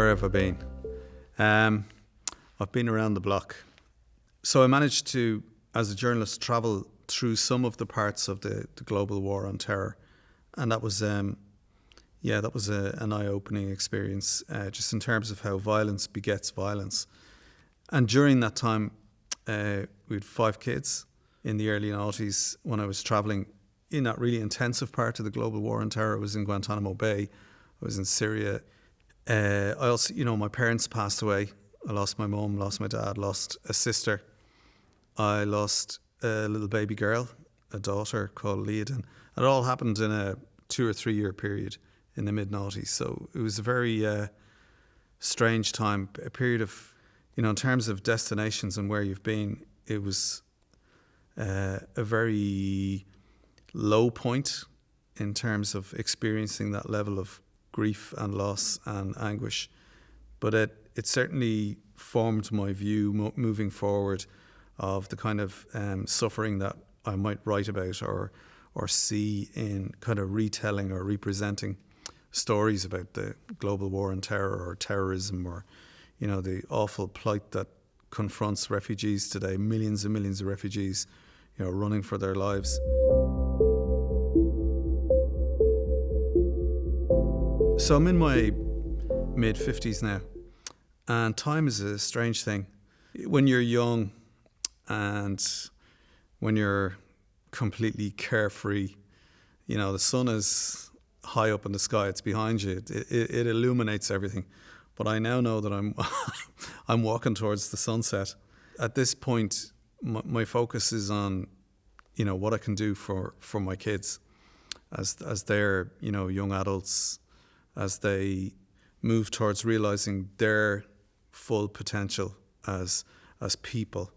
Where have I been? I've been around the block. So I managed to, as a journalist, travel through some of the parts of the Global War on Terror. And that was, an eye-opening experience, just in terms of how violence begets violence. And during that time, we had 5 kids in the early noughties when I was travelling in that really intensive part of the Global War on Terror. I was in Guantanamo Bay. I was in Syria. I also, my parents passed away. I lost my mum, lost my dad, lost a sister. I lost a little baby girl, a daughter called Leodin. It all happened in a 2 or 3 year period in the mid-noughties. So it was a very strange time, a period of, in terms of destinations and where you've been, it was a very low point in terms of experiencing that level of grief and loss and anguish. But it certainly formed my view moving forward of the kind of suffering that I might write about or see in kind of retelling or representing stories about the global war on terror or terrorism, or the awful plight that confronts refugees today, millions and millions of refugees running for their lives. So I'm in my mid-50s now, and time is a strange thing. When you're young and when you're completely carefree, the sun is high up in the sky, it's behind you, it illuminates everything. But I now know that I'm walking towards the sunset. At this point, my focus is on, what I can do for my kids as they're, young adults, as they move towards realizing their full potential as people,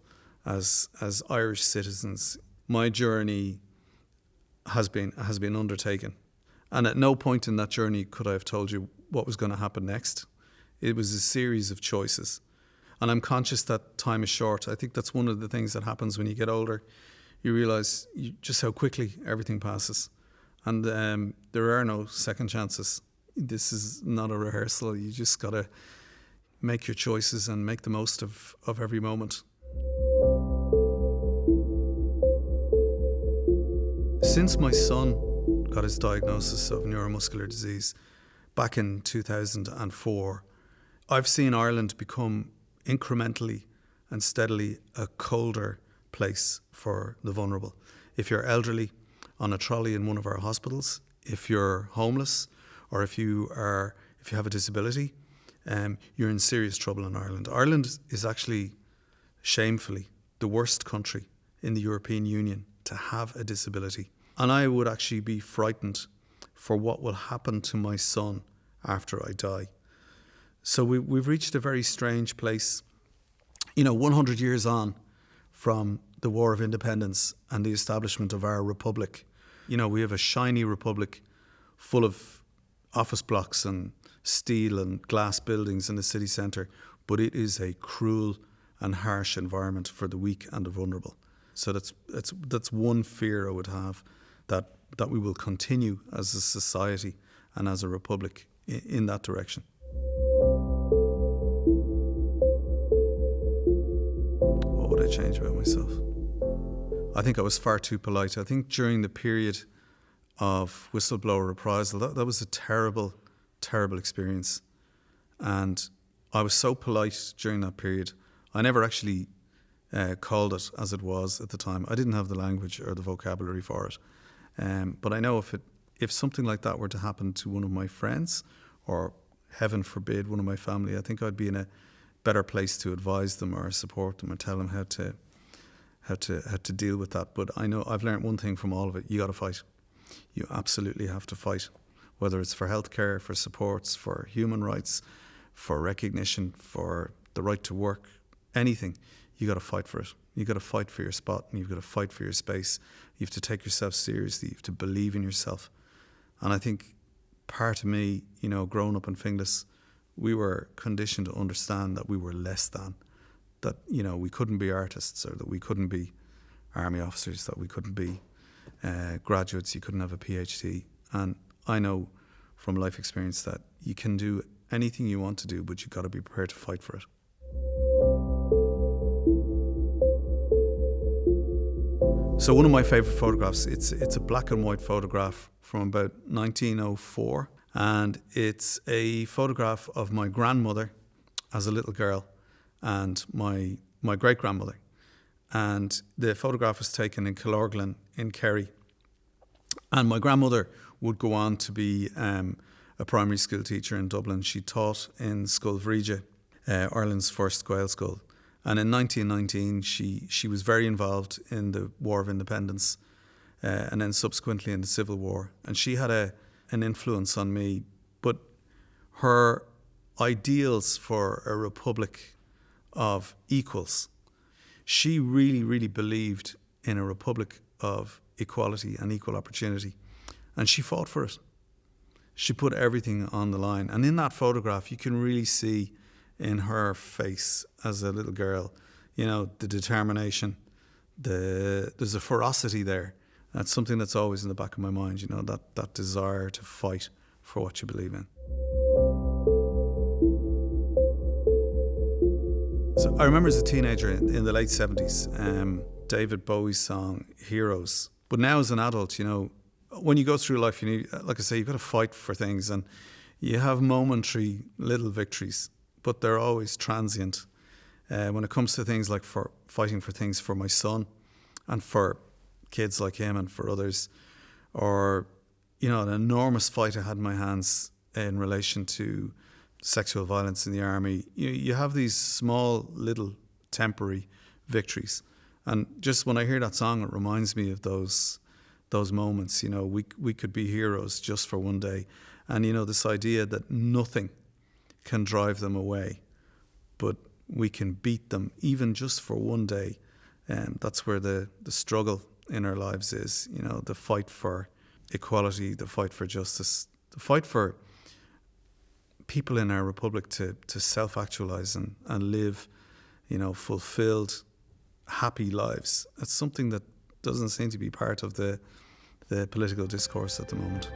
as Irish citizens. My journey has been undertaken, and at no point in that journey could I have told you what was going to happen next. It was a series of choices, and I'm conscious that time is short. I think that's one of the things that happens when you get older. You realize just how quickly everything passes, and there are no second chances. This is not a rehearsal. You just got to make your choices and make the most of every moment. Since my son got his diagnosis of neuromuscular disease back in 2004, I've seen Ireland become incrementally and steadily a colder place for the vulnerable. If you're elderly, on a trolley in one of our hospitals, if you're homeless, or if you have a disability, you're in serious trouble in Ireland. Ireland is actually, shamefully, the worst country in the European Union to have a disability. And I would actually be frightened for what will happen to my son after I die. So we've reached a very strange place. 100 years on from the War of Independence and the establishment of our republic, we have a shiny republic full of office blocks and steel and glass buildings in the city centre, but it is a cruel and harsh environment for the weak and the vulnerable. So that's one fear I would have, that we will continue as a society and as a republic in that direction. What would I change about myself? I think I was far too polite. I think during the period of whistleblower reprisal, that was a terrible, terrible experience. And I was so polite during that period. I never actually called it as it was at the time. I didn't have the language or the vocabulary for it. But I know if something like that were to happen to one of my friends, or heaven forbid, one of my family, I think I'd be in a better place to advise them or support them or tell them how to deal with that. But I know I've learned one thing from all of it: you got to fight. You absolutely have to fight, whether it's for healthcare, for supports, for human rights, for recognition, for the right to work, anything. You got to fight for it. You got to fight for your spot, and you've got to fight for your space. You have to take yourself seriously. You have to believe in yourself. And I think part of me, growing up in Finglas, we were conditioned to understand that we were less than, that, we couldn't be artists, or that we couldn't be army officers, that we couldn't be graduates, you couldn't have a PhD. And I know from life experience that you can do anything you want to do, but you've got to be prepared to fight for it. So one of my favourite photographs, it's a black and white photograph from about 1904, and it's a photograph of my grandmother as a little girl and my great-grandmother. And the photograph was taken in Killorglin in Kerry. And my grandmother would go on to be a primary school teacher in Dublin. She taught in Scoil Bhríde, Ireland's first Gael school. And in 1919, she was very involved in the War of Independence and then subsequently in the Civil War. And she had an influence on me. But her ideals for a republic of equals, she really, really believed in a republic of equality and equal opportunity. And she fought for it. She put everything on the line. And in that photograph, you can really see in her face as a little girl, you know, the determination, there's a ferocity there. That's something that's always in the back of my mind, you know, that desire to fight for what you believe in. So I remember as a teenager in the late 70s, David Bowie's song, Heroes. But now as an adult, you know, when you go through life, you need, like I say, you've got to fight for things, and you have momentary little victories, but they're always transient. When it comes to things like for fighting for things for my son and for kids like him and for others, or, you know, an enormous fight I had in my hands in relation to sexual violence in the army, you have these small little temporary victories. And just when I hear that song, it reminds me of those moments. You know, we could be heroes just for one day. And, you know, this idea that nothing can drive them away, but we can beat them even just for one day. And that's where the struggle in our lives is, you know, the fight for equality, the fight for justice, the fight for people in our republic to self-actualize and live, you know, fulfilled, happy lives. That's something that doesn't seem to be part of the political discourse at the moment.